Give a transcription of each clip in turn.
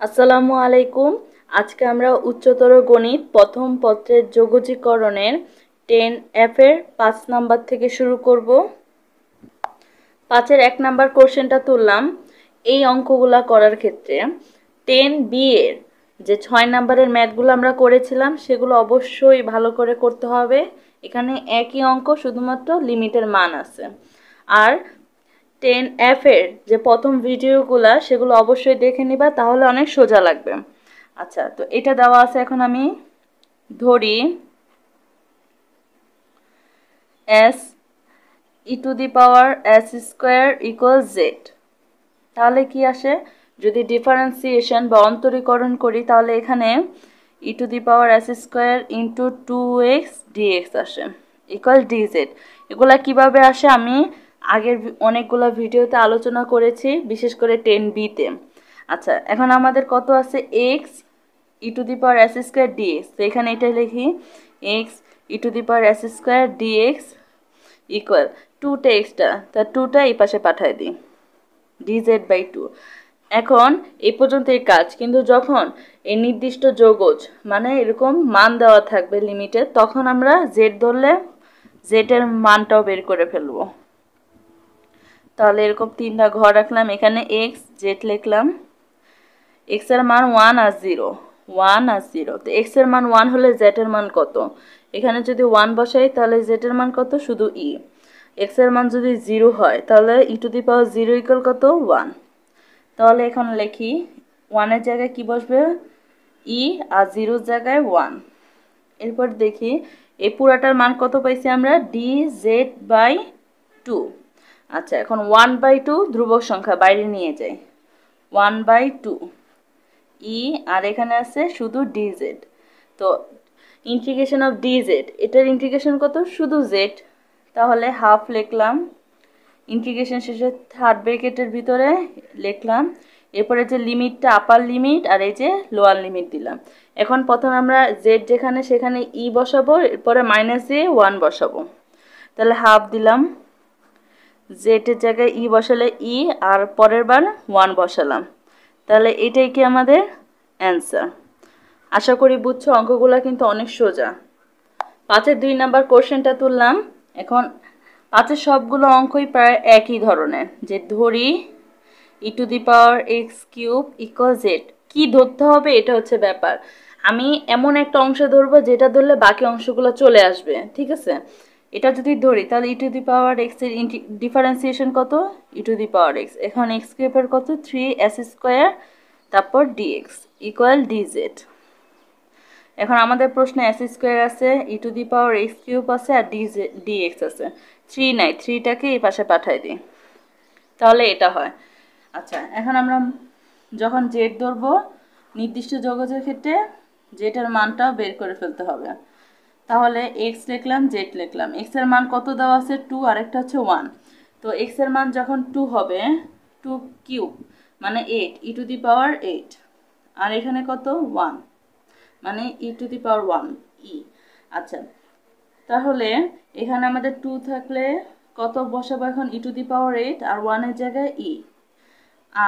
আসসালামু আলাইকুম। আজকে আমরা উচ্চতর গণিত প্রথম পত্রের যোগজীকরণের 10F এর 5 নাম্বার থেকে শুরু করব। 5-এর 1 নাম্বার কোশ্চেনটা তুললাম। এই অঙ্কগুলা করার ক্ষেত্রে 10B এর যে 6 নাম্বারের ম্যাথগুলো আমরা করেছিলাম সেগুলো অবশ্যই ভালো করে করতে হবে। এখানে একই অঙ্ক, শুধুমাত্র লিমিটের মান আছে। আর 10F এর যে প্রথম ভিডিওগুলা সেগুলো অবশ্যই দেখে নিবা, তাহলে অনেক সোজা লাগবে। আচ্ছা, তো এটা দেওয়া আছে। এখন আমি ধরি s e⁻s² = z। তাহলে কি আসে? যদি ডিফারেন্সিয়েশন বা অন্তরীকরণ করি তাহলে এখানে e⁻s² × 2x dx আসে = dz। এগুলা কিভাবে আসে আমি আগের অনেকগুলো ভিডিওতে আলোচনা করেছি, বিশেষ করে 10B তে। আচ্ছা, এখন আমাদের কত আছে? x e⁻s² dx। তো এখানে এটা লিখি x e⁻s² dx = 2টা এক্সট্রা, তা 2টা এই পাশে পাঠায় দিই, dz/2। এখন এই পর্যন্ত এই কাজ, কিন্তু যখন এই নির্দিষ্ট যোগজ মানে এরকম মান দেওয়া থাকবে লিমিটে, তখন আমরা z ধরলে z এর মানটাও বের করে ফেলবো। তাহলে এরকম 3টা ঘর রাখলাম, এখানে x z লিখলাম। x এর মান 1 আর 0, 1 আর 0। তো x এর মান 1 হলে z এর মান কত? এখানে যদি 1 বসাই তাহলে z এর মান কত? শুধু e। x এর মান যদি 0 হয় তাহলে e⁻0 = কত? 1। তাহলে এখন লিখি 1 এর জায়গায় কি বসবে? e, আর 0 এর জায়গায় 1। এরপর দেখি এই পুরাটার মান কত পাইছি আমরা? dz/2। আচ্ছা, এখন 1/2 ধ্রুবক সংখ্যা, বাইরে নিয়ে যাই। 1/2 e, আর এখানে আছে শুধু dz। তো ইন্টিগ্রেশন অফ dz, এটার ইন্টিগ্রেশন কত? শুধু z। তাহলে হাফ লিখলাম, ইন্টিগ্রেশন শেষে থার্ড ব্র্যাকেটের ভিতরে লিখলাম। এরপরে যে লিমিটটা আপার লিমিট আর এই যে লোয়ার লিমিট দিলাম। এখন প্রথমে আমরা z যেখানে সেখানে e বসাবো, এরপরে মাইনাস দিয়ে 1 বসাবো। তাহলে হাফ দিলাম, z এর জায়গায় e বসালে e, আর পরের বার 1 বসালাম। তাহলে এটাই কি আমাদের অ্যান্সার। আশা করি বুঝছো, অঙ্কগুলো কিন্তু অনেক সোজা। 5-এর 2 নাম্বার কোশ্চেনটা তুললাম। এখন 5-এর সবগুলো অঙ্কই প্রায় একই ধরনের। যে ধরি e⁻x³ = z। কি ধরতে হবে এটা হচ্ছে ব্যাপার। আমি এমন একটা অংশ ধরবো যেটা ধরলে বাকি অংশগুলো চলে আসবে, ঠিক আছে? এটা যদি ধরি তাহলে e⁻x এর ডিফারেন্সিয়েশন কত? e⁻x। এখন x³ এর কত? 3s², তারপর dx = dz। এখন আমাদের প্রশ্নে s² আছে, e⁻x³ আছে, আর dx আছে। 3 নাই, 3টাকে এই পাশে পাঠাই দিই, তাহলে এটা হয়। আচ্ছা, এখন আমরা যখন z ধরবো নির্দিষ্ট যোগজের ক্ষেত্রে z এর মানটাও বের করে ফেলতে হবে। তাহলে x লিখলাম, z লিখলাম। x এর মান কত দেওয়া আছে? 2, আর একটা হচ্ছে 1। তো x এর মান যখন 2 হবে, 2³ মানে 8, e⁻8। আর এখানে কত? 1 মানে e⁻1 e। আচ্ছা, তাহলে এখানে আমাদের 2 থাকলে কত বসাবো? এখন e⁻8 আর 1 এর জায়গায় e।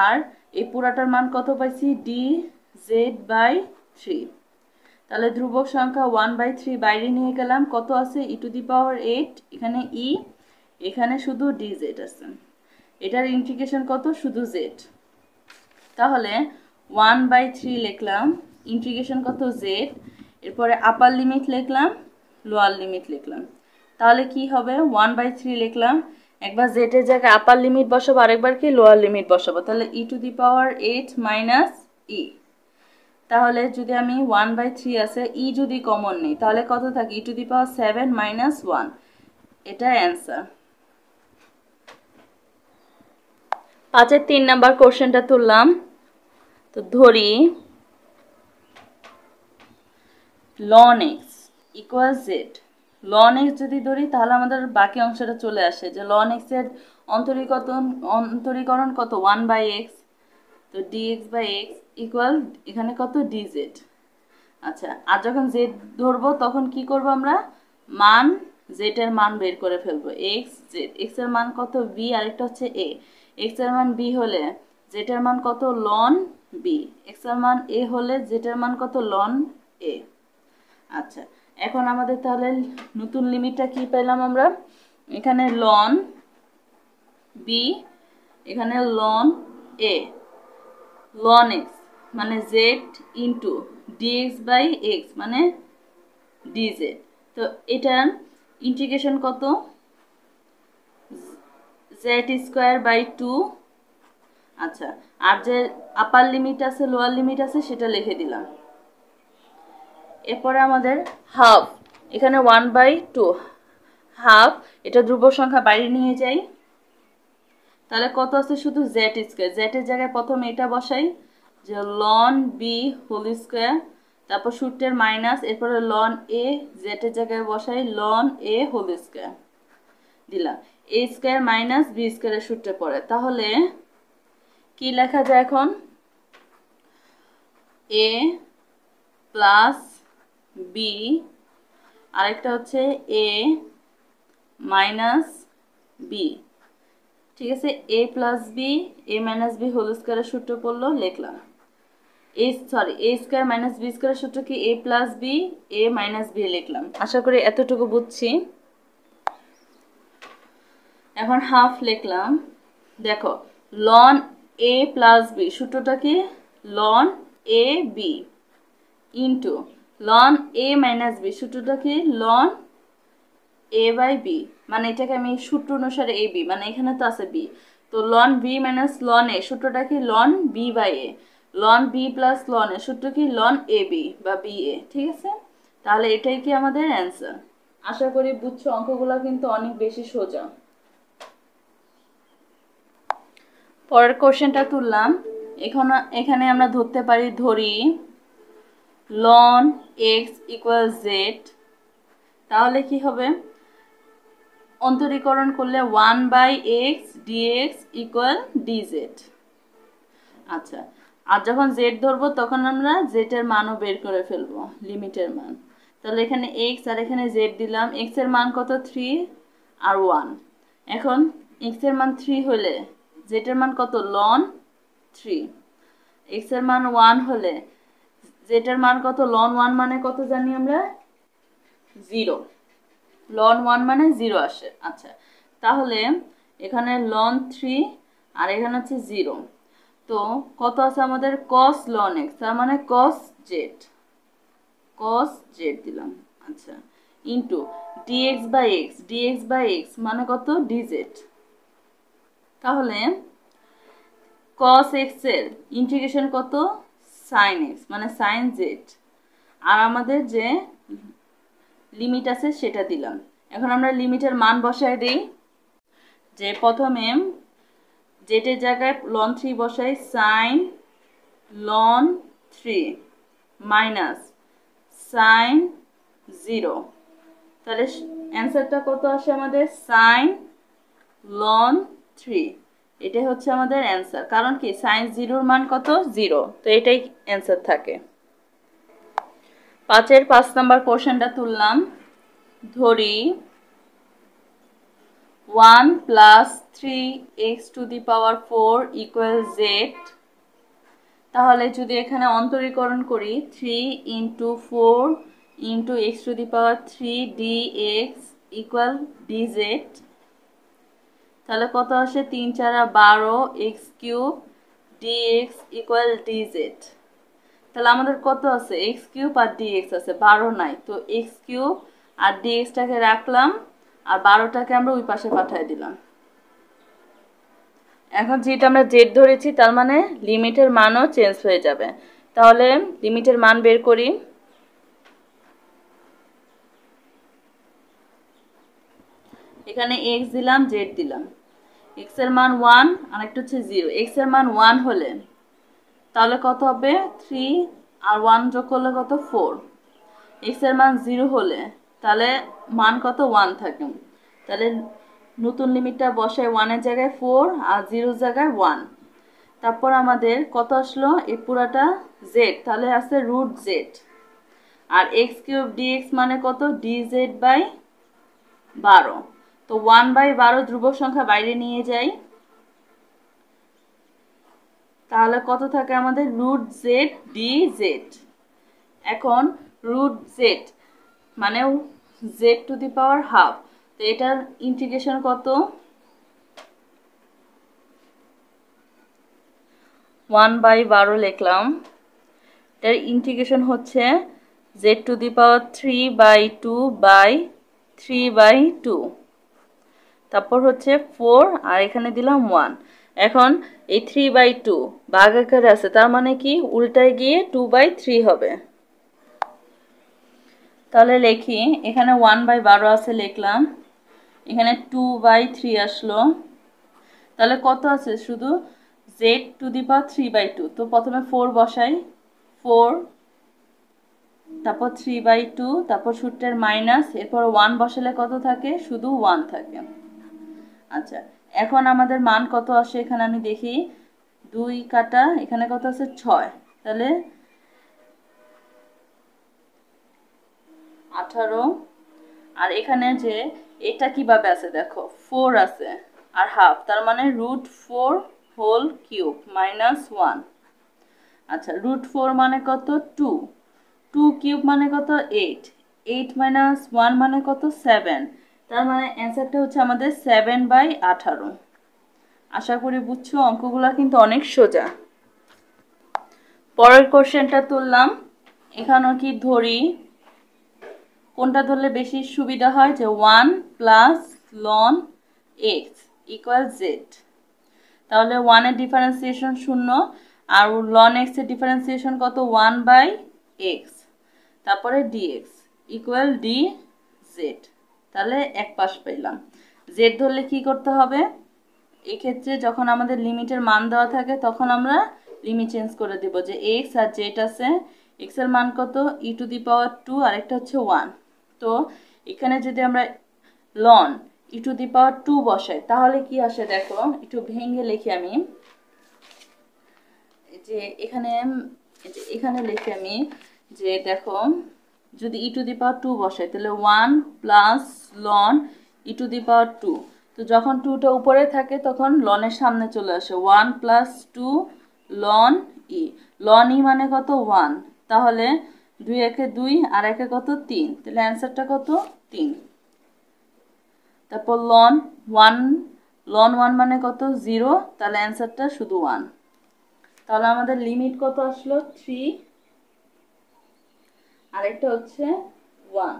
আর এই পুরাটার মান কত পাইছি? dz/3। তাহলে ধ্রুবক সংখ্যা 1/3 বাইরে নিয়ে গেলাম, কত আছে? e⁻8, এখানে e, এখানে শুধু dz আছে। এটার ইন্টিগ্রেশন কত? শুধু z। তাহলে 1/3 লিখলাম, ইন্টিগ্রেশন কত? z। এরপরে আপার লিমিট লিখলাম, লোয়ার লিমিট লিখলাম। তাহলে কি হবে? 1/3 লিখলাম, একবার z এর জায়গায় আপার লিমিট বসাবো, আরেকবার কি লোয়ার লিমিট বসাবো। তাহলে e⁻8 - e। তাহলে যদি আমি 1/3 আছে, e যদি কমন নেই তাহলে কত থাকে? e⁻7 - 1। এটা অ্যান্সার। 5-এর 3 নাম্বার কোশ্চেনটা তুললাম। তো ধরি ln x = z। ln x যদি ধরি তাহলে আমাদের বাকি অংশটা চলে আসে, যে ln x এর অন্তরীকরণ কত? 1/x। তো dx/x = এখানে কত? dz। আচ্ছা, আর যখন z ধরবো তখন কি করব? আমরা মান, z এর মান বের করে ফেলবো। x z, x এর মান কত? b, আরেকটা হচ্ছে a। x এর মান b হলে z এর মান কত? ln বি, এক্স এর মান এ হলে জেড এর মান কত লন এ। আচ্ছা, এখন আমাদের তাহলে নতুন লিমিটটা কি পেলাম আমরা, এখানে লন বি, এখানে লন এ, লন এক্স মানে z into dx by x মানে ডিজেড। তো এটার ইন্টিগ্রেশন কত, জেড স্কোয়ার বাই 2। আচ্ছা, আর যে আপার লিমিট আছে লোয়ার লিমিট আছে সেটা লিখে দিলাম। এরপরে আমাদের হাফ, এখানে 1/2 হাফ, এটা ধ্রুবক সংখ্যা বাইরে নিয়ে যাই, তাহলে কত আছে শুধু জেড স্কোয়ার, জেড এর জায়গায় প্রথমে এটা বসাই যে লন বি হোল স্কোয়ার, তারপর সূত্রের মাইনাস, এরপরে লন এ, জেড এর জায়গায় বসাই লন এ হোল স্কোয়ার দিলাম, এ স্কোয়ার মাইনাস বি স্কোয়ারের সূত্রে পড়ে। তাহলে কি লেখা যায় এখন, এ প্লাস বি, আরেকটা হচ্ছে এ মাইনাস বি, ঠিক আছে, এ plus B A minus B whole স্কোয়ারের সূত্র পড়লো, লিখলাম এ স্কোয়ার মাইনাস বি স্কোয়ারের সূত্র কি এ plus B A minus B লিখলাম। আশা করি এতটুকু বুঝছি। এখন হাফ লিখলাম, দেখো লন এ প্লাস বি সূত্রটা কি ln A B into loan A minus B সূত্রটা কি লন এ বাই বি, মানে এটাকে আমি সূত্র অনুসারে এ বি, মানে এখানে তো আছে বি, তো ln B minus ln A সূত্রটা কি ln B by A, ln B plus ln A সূত্র কি লন এ বি বা বি এ, ঠিক আছে। তাহলে এটাই কি আমাদের অ্যান্সার। আশা করি বুঝছো, অঙ্কগুলো কিন্তু অনেক বেশি সোজা। পরের কোশ্চেনটা তুললাম, এখানে আমরা ধরতে পারি, ধরি লন এক্স ইকুয়াল জেড, তাহলে কি হবে, অন্তরীকরণ করলে 1/x dx ইকুয়াল dz। আচ্ছা, আর যখন z ধরবো তখন আমরা z এর মানও বের করে ফেলবো, লিমিটের মান। তাহলে এখানে x আর এখানে z দিলাম, x এর মান কত 3 আর 1। এখন x এর মান 3 হলে z এর মান কত লন 3, x এর মান 1 হলে z এর মান কত লন 1 মানে কত জানি আমরা 0, লন 1 মানে 0 আসে। আচ্ছা, তাহলে এখানে লন 3 আর এখানে হচ্ছে 0, তো কত আছে আমাদের cos লন x, তার মানে cos z দিলাম। আচ্ছা, ইন্টু dx বাই x মানে কত dz। তাহলে cos x এর ইন্টিগ্রেশন কত sin x মানে sin z, আর আমাদের যে লিমিট আছে সেটা দিলাম। এখন আমরা লিমিটের মান বসাই দেই, যে প্রথমে জেটের জায়গায় লন 3 বসাই সাইন লন 3 মাইনাস সাইন 0, তাহলে অ্যান্সারটা কত আসে আমাদের সাইন লন 3, এটাই হচ্ছে আমাদের অ্যান্সার। কারণ কি সাইন 0 মান কত 0, তো এটাই অ্যান্সার থাকে। 5 নম্বর কোশ্চেনটা তুললাম, ধরি 1 plus 3x two the power 4 equal z, তাহলে যদি এখানে অন্তরীকরণ করি 3 into 4 into x two the power 3 dx equal dz, তাহলে কত আসে 3 4 12 x cube dx equal dz। তাহলে আমাদের কত আছে x কিউব আর dx আছে, 12 নাই, তো x কিউব আর dxটাকে রাখলাম আর 12টাকে আমরা ওই পাশে পাঠিয়ে দিলাম। এখন যেটা আমরা z ধরেছি তার মানে লিমিটের মানও চেঞ্জ হয়ে যাবে, তাহলে লিমিটের মান বের করি। এখানে x দিলাম z দিলাম, x এর মান 1 আর একটা হচ্ছে 0, x এর মান 1 হলে তাহলে কত হবে 3 আর 1 যোগ করলে কত 4, x এর মান 0 হলে তাহলে মান কত 1 থাকে, তাহলে নতুন লিমিটটা বসাই 1 এর জায়গায় 4 আর 0 এর জায়গায় 1। তারপর আমাদের কত আসলো এই পুরাটা z, তাহলে আছে রুট z, আর x কিউব dx মানে কত dz বাই 12, তো 1/12 ধ্রুবক সংখ্যা বাইরে নিয়ে যাই, তাহলে কত থাকে আমাদের রুট জেড ডি জেড। এখন রুট জেড মানে z to the power half, তো এটার ইন্টিগ্রেশন কত? 1/12 লিখলাম। এটার ইন্টিগ্রেশন হচ্ছে z to the power 3/2 by 3/2, তারপর হচ্ছে 4 আর এখানে দিলাম 1। এখন এই 3/2 ভাগ আকারে আছে, তার মানে কি উল্টায় গিয়ে 2/3 হবে। তাহলে লিখি, এখানে 1/12 আছে লিখলাম, এখানে 2/3 আসলো, তাহলে কত আছে শুধু জেড টু দি পাওয়ার 3/2। তো প্রথমে 4 বসাই, 4, তারপর 3/2, তারপর সূত্রের মাইনাস, এরপর 1 বসালে কত থাকে? শুধু 1 থাকে। আচ্ছা, এখন আমাদের মান কত আসে এখানে আমি দেখি, 2 কাটা, এখানে কত আছে? 6, তাহলে 18। আর এখানে যে এটা কিভাবে আছে দেখো, 4 আছে আর হাফ, তার মানে √4 হোল কিউব মাইনাস 1। আচ্ছা, √4 মানে কত? 2, 2 কিউব মানে কত? 8, 8 মাইনাস 1 মানে কত? 7, তার মানে অ্যান্সারটা হচ্ছে আমাদের 7/18। আশা করি বুঝছো, অঙ্কগুলো কিন্তু অনেক সোজা। পরের কোশ্চেনটা তুললাম, এখানেও কি ধরি, কোনটা ধরলে বেশি সুবিধা হয়, যে 1 plus loan x equal Z. তাহলে 1 এর ডিফারেন্সিয়েশন 0 আর লন এক্স এর ডিফারেন্সিয়েশন কত? 1/x, তারপরে dx ইকুয়াল ডি জেড। তাহলে এক পাশ পেলাম। জেড ধরলে কি করতে হবে, এক্ষেত্রে যখন আমাদের লিমিটের মান দেওয়া থাকে তখন আমরা লিমিট চেঞ্জ করে দেব, যে এক্স আর জেড আছে, এক্স এর মান কত? ই টু দি পাওয়ার 2 আর একটা হচ্ছে 1। তো এখানে যদি আমরা loan e to the power 2 বসাই তাহলে কি আসে দেখো, একটু ভেঙে লিখি আমি, যে এখানে লিখি আমি, যে দেখো যদি ই টু দি পাওয়ার 2 বসাই তাহলে 1 plus ln e to the power 2, তো যখন 2টা উপরে থাকে তখন লনের সামনে চলে আসে, 1 প্লাস 2 লন ই, লন ই মানে কত? 1, তাহলে 2 একে 2 আর একে কত? 3, তাহলে অ্যান্সারটা কত? 3। তারপর লন 1 মানে কত? 0, তাহলে অ্যান্সারটা শুধু 1। তাহলে আমাদের লিমিট কত আসলো? 3, আরেকটা হচ্ছে 1,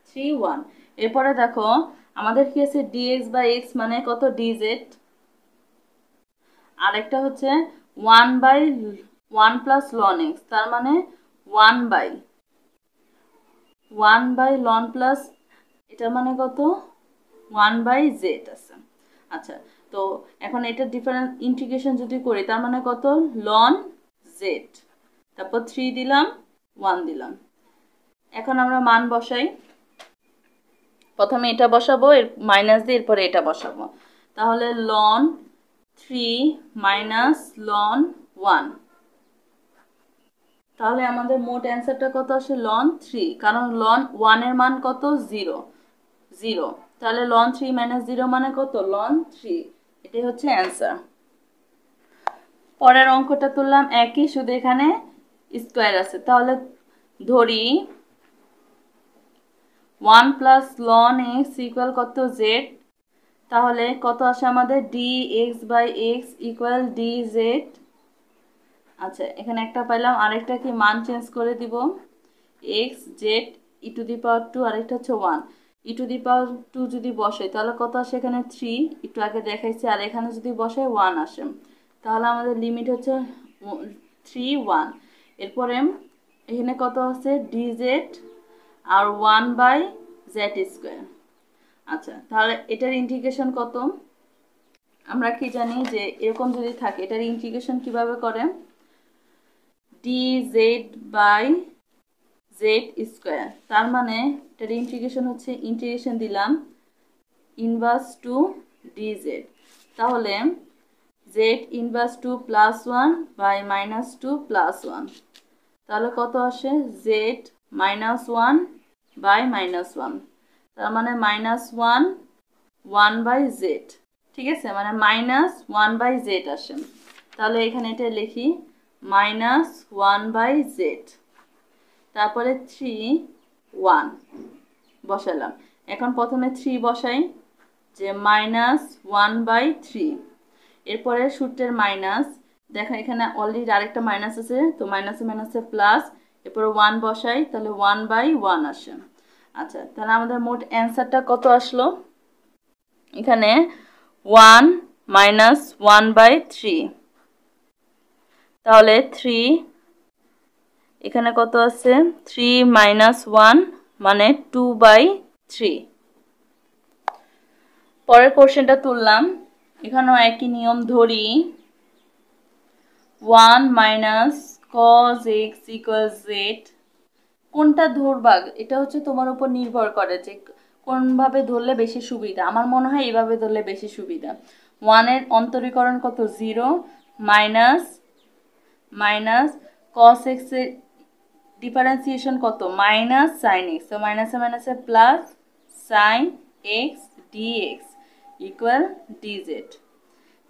3, 1। এরপরে দেখো আমাদের কি আছে, dx/x মানে কত? dz, আরেকটা হচ্ছে 1 প্লাস লন x, তার মানে 1 বাই লন প্লাস, এটার মানে কত? 1/z আছে। আচ্ছা, তো এখন এটার ডিফারেন্স ইন্টিগ্রেশন যদি করি তার মানে কত? লন জেড, তারপর 3 দিলাম, 1 দিলাম। এখন আমরা মান বসাই, প্রথমে এটা বসাবো, এর মাইনাস দিয়ে এরপরে এটা বসাবো, তাহলে লন 3 মাইনাস লন 1, তাহলে আমাদের মোট অ্যান্সারটা কত আসে? লন 3, কারণ লন 1 এর মান কত? 0, 0, তাহলে লন 3 মাইনাস 0 মানে কত? লন 3, এটাই হচ্ছে অ্যান্সার। পরের অঙ্কটা তুললাম একই, শুধু এখানে স্কোয়ার আছে, তাহলে ধরি 1 প্লাস লন এক্স ইকুয়াল কত? জেড, তাহলে কত আসে আমাদের? dx/x equal dz। আচ্ছা, এখানে একটা পাইলাম, আরেকটা কি মান চেঞ্জ করে দিব, x z e to the power 2, আরেকটা হচ্ছে 1, ই টু দি পাওয়ার 2 যদি বসাই তাহলে কত আসে? এখানে 3, একটু আগে দেখাইছি, আর এখানে যদি বসাই 1 আসে, তাহলে আমাদের লিমিট হচ্ছে 3, 1। এরপরে এখানে কত আছে? dz আর 1/z²। আচ্ছা, তাহলে এটার ইন্টিগ্রেশন কত? আমরা কি জানি যে এরকম যদি থাকে এটার ইন্টিগ্রেশন কিভাবে করে, dz/z², তার মানে এটার ইন্টিগ্রেশন হচ্ছে, ইন্টিগ্রেশন দিলাম ইনভার্স টু dz, তাহলে z inverse 2 plus 1 by minus 2 plus 1, তাহলে কত আসে? z মাইনাস 1 বাই মাইনাস 1, তার মানে মাইনাস 1/z, ঠিক আছে, মানে -1/z আসে। তাহলে এখানে এটা লিখি -1/z, তারপরে 3 1 বসালাম। এখন প্রথমে 3 বসাই, যে -1/3, এরপরে সূত্রের মাইনাস, দেখো এখানে অলরেডি আরেকটা মাইনাস আছে, তো মাইনাসে মাইনাসে প্লাস, এরপরে 1 বসাই, তাহলে 1/1 আসে। আচ্ছা, তাহলে আমাদের মোট অ্যান্সারটা কত আসলো? এখানে 1 - 1/3, তাহলে 3, এখানে কত আছে 3 - 1 মানে 2/3। পরের কোশ্চেনটা তুললাম, এখানেও একই নিয়ম ধরি। 1 - cos x = z, কোনটা ধরবা এটা হচ্ছে তোমার উপর নির্ভর করে যে কোনভাবে ধরলে বেশি সুবিধা। আমার মনে হয় এইভাবে ধরলে বেশি সুবিধা। 1 এর অন্তরীকরণ কত 0, মাইনাস cos x এর ডিফারেন্সিয়েশন কত -sin x, তো মাইনাসে মাইনাসে plus sin x dx equal dz,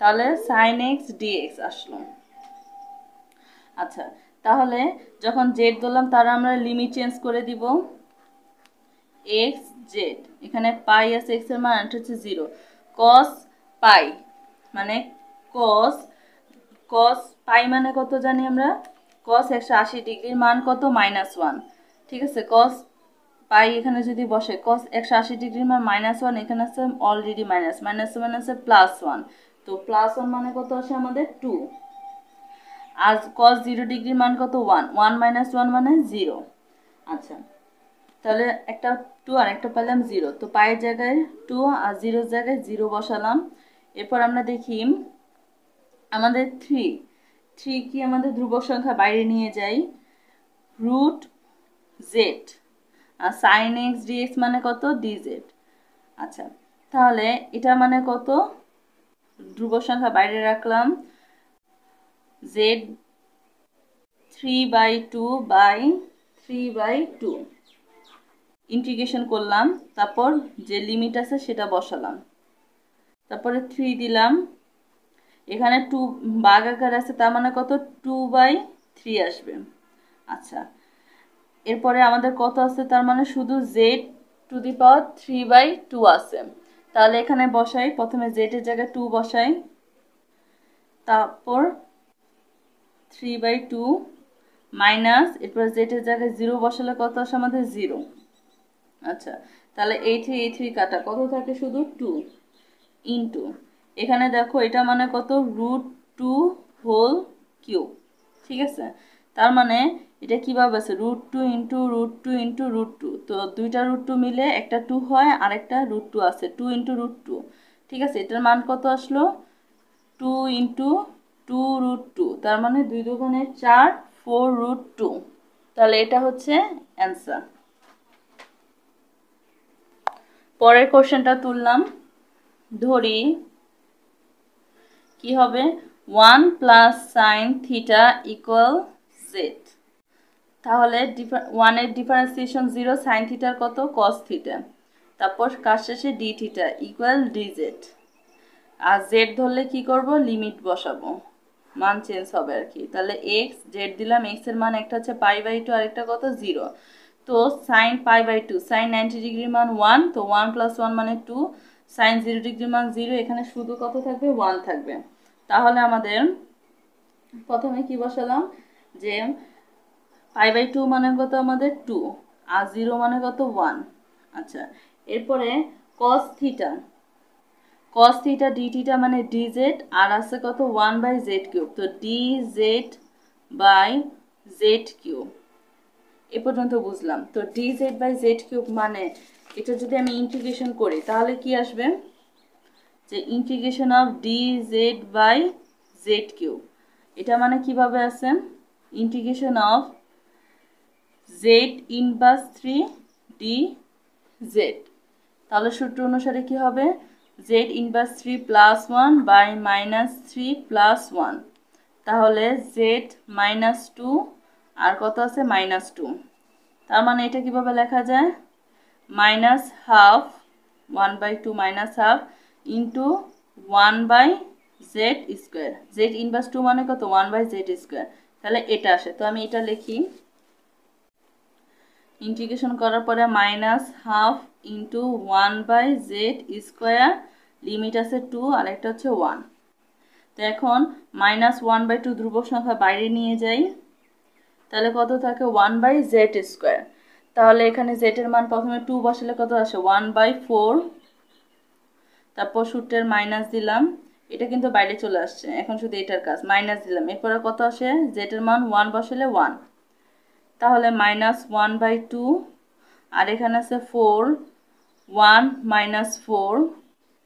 তাহলে sin x dx আসলো। আচ্ছা, তাহলে যখন z ধরলাম তার আমরা লিমিট চেঞ্জ করে দিব x z, এখানে পাই আছে x এর মান হচ্ছে 0, cos পাই মানে cos পাই মানে কত জানি আমরা, cos 180 ডিগ্রির মান কত -1, ঠিক আছে। cos পাই এখানে যদি বসে cos 180 ডিগ্রির মান -1, এখানে আছে অলরেডি মাইনাস, মাইনাসে মাইনাসে +1, তো +1 মানে কত আসে আমাদের 2, আর cos 0 ডিগ্রির মান কত 1, 1 - 1 মানে 0। আচ্ছা, তাহলে একটা 2 আর একটা পেলাম 0, তো পায়ের জায়গায় 2 আর 0 জায়গায় 0 বসালাম। এরপর আমরা দেখি আমাদের 3 কি আমাদের ধ্রুবক সংখ্যা বাইরে নিয়ে যাই, √z, আর sin x dx মানে কত dz। আচ্ছা, তাহলে এটা মানে কত, ধ্রুবক সংখ্যা বাইরে রাখলাম, z 3/2 ইন্টিগ্রেশন করলাম, তারপর যে লিমিট আছে সেটা বসালাম, তারপরে 3 দিলাম, এখানে 2 ভাগ আকার আছে, তার মানে কত 2/3 আসবে। আচ্ছা, এরপরে আমাদের কত আছে, তার মানে শুধু z⁴/2 আছে, তাহলে এখানে বসাই, প্রথমে z এর জায়গায় 2 বসাই, তারপর 3/2 মাইনাস, এরপর z এর জায়গায় 0 বসালে কত আসে আমাদের 0। আচ্ছা, তাহলে এই 3 কাটা, কত থাকে শুধু 2 ইন্টু, এখানে দেখো এটা মানে কত √2 ঠিক আছে। তার মানে এটা কিভাবে আছে √2 ইন্টু √2 ইন্টু √2, তো দুইটা √2 মিলে একটা 2 হয়, আর একটা √2 আছে, 2 ইন্টু √2, ঠিক আছে। এটার মান কত আসলো 2 ইন্টু 2√2, তার মানে 2 দুগুণে 4, 4√2, তাহলে এটা হচ্ছে অ্যান্সার। পরের কোশ্চেনটা তুললাম, ধরি কি হবে 1 + sin θ = z, তাহলে 1 এর ডিফারেন্সিয়েশন 0, sin θ কত cos θ, তারপর কাজ শেষে dθ = dz, আর z ধরলে কি করব লিমিট বসাবো, মান চেঞ্জ হবে আর কি। তাহলে x z দিলাম, x এর মান একটা হচ্ছে π/2 আর একটা কত 0, তো sin π/2, sin 90 ডিগ্রির মান 1, তো 1 + 1 মানে 2, sin 0 ডিগ্রির মান 0, এখানে শুধু কত থাকবে 1 থাকবে। তাহলে আমাদের প্রথমে কি বসালাম, যে π/2 মানে কত আমাদের 2, আর 0 মানে কত 1। আচ্ছা, এরপরে cos θ dθ মানে dz, আর আছে কত 1/z³, তো dz/z³, এ পর্যন্ত বুঝলাম। তো dz/z³ মানে এটা যদি আমি ইন্টিগ্রেশন করি তাহলে কি আসবে, যে ইন্টিগ্রেশন অফ dz/z³, এটা মানে কিভাবে আছে ইন্টিগ্রেশন অফ z⁻³ dz, তাহলে সূত্র অনুসারে কি হবে z⁻³ + 1/-3 + 1, তাহলে z-2 আর কত আছে -2, তার মানে এটা কিভাবে লেখা যায় -½ 1/2 -½ into 1/3 Z square. Z inverse 2 মানে কত 1/z স্কোয়ার। তাহলে এটা আসে, তো আমি এটা লিখি ইন্টিগ্রেশন করার পরে -12 ইন্টু 1/z স্কোয়ার, লিমিট আছে 2 আর একটা হচ্ছে 1। তো এখন -1/2 ধ্রুবক সংখ্যা বাইরে নিয়ে যাই, তাহলে কত থাকে 1/z স্কোয়ার। তাহলে এখানে z এর মান প্রথমে 2 বসালে কত আসে 1/4, তারপর সূত্রের মাইনাস দিলাম, এটা কিন্তু বাইরে চলে আসছে, এখন শুধু এটার কাজ মাইনাস দিলাম, এরপরে কত আসে z এর মান 1 বসালে 1, তাহলে -1/2 আর এখানে আছে 4, 1 - 4,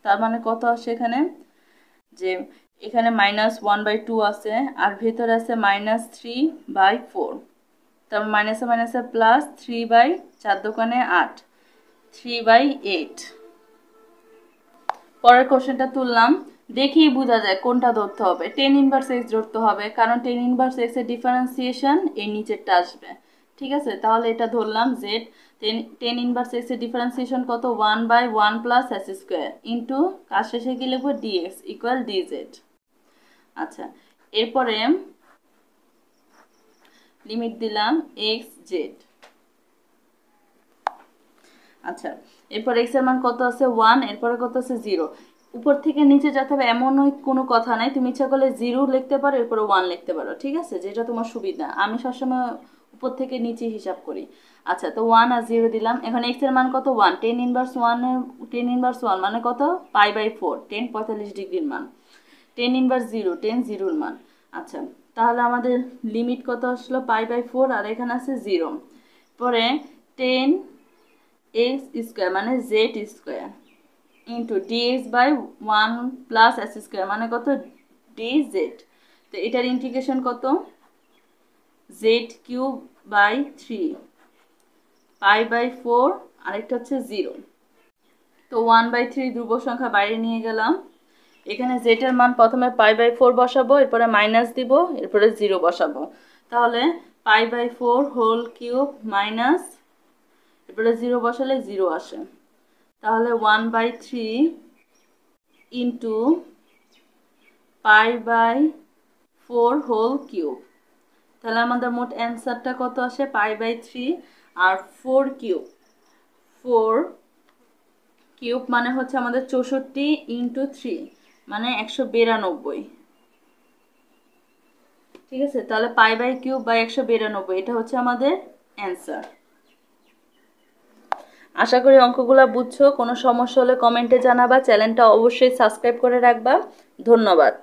তার মানে কত আসে এখানে যে এখানে -1/2 আছে আর ভেতরে আছে -3/4, তারপর মাইনাসে মাইনাসে প্লাস 3/4 দোকানে 8, 3/8। পরের কোশ্চেনটা তুললাম, দেখি বোঝা যায় কোনটা ধরতে হবে। tan ইনভার্স x ধরতে হবে, কারণ tan ইনভার্স x এর ডিফারেন্সিয়েশন এই নিচেরটা আসবে। ঠিক আছে, তাহলে এটা ধরলাম z। tan ইনভার্স x এর ডিফারেন্সিয়েশন কত 1/1 + s স্কোয়ার ইন্টু কাজ শেষে কি লিখবো dx ইকুয়াল dz। আচ্ছা, এরপরে লিমিট দিলাম x z। আচ্ছা, এরপর x এর মান কত আছে 1, এরপরে কত আছে 0। উপর থেকে নিচে যেতে হবে এমন কোনো কথা নাই, তুমি ইচ্ছা করলে 0 লিখতে পারো, এরপরে 1 লিখতে পারো, ঠিক আছে, যেটা তোমার সুবিধা। আমি সবসময় উপর থেকে নিচে হিসাব করি। আচ্ছা, তো 1 আর 0 দিলাম। এখন x এর মান কত 1, tan ইনভার্স 1 মানে কত π/4, tan 45 ডিগ্রির মান। tan ইনভার্স 0, tan 0 এর মান। আচ্ছা, তাহলে আমাদের লিমিট কত আসলো π/4 আর এখানে আছে 0। পরে tan x স্কোয়ার মানে z square into dx/1 + s square মানে কত dz। তো এটার ইন্টিগ্রেশন কত z³/3 π/4 আরেকটা হচ্ছে 0। তো 1/3 ধ্রুবক সংখ্যা বাইরে নিয়ে গেলাম, এখানে z এর মান প্রথমে π/4 বসাবো, এরপরে মাইনাস দিব, এরপরে 0 বসাবো, তাহলে π/4 হোল কিউব মাইনাস, এরপরে 0 বসালে 0 আসে, তাহলে 1/3 ইন্টু π/4 হোল কিউব। তাহলে আমাদের মোট অ্যান্সারটা কত আসে π/3 আর 4 কিউব। 4 কিউব মানে হচ্ছে আমাদের 64 ইন্টু 3 মানে 192। ঠিক আছে, তাহলে π/3/192 এটা হচ্ছে আমাদের অ্যান্সার। আশা করি অঙ্কগুলো বুঝছো। কোনো সমস্যা হলে কমেন্টে জানাবা, চ্যানেলটা অবশ্যই সাবস্ক্রাইব করে রাখবা। ধন্যবাদ।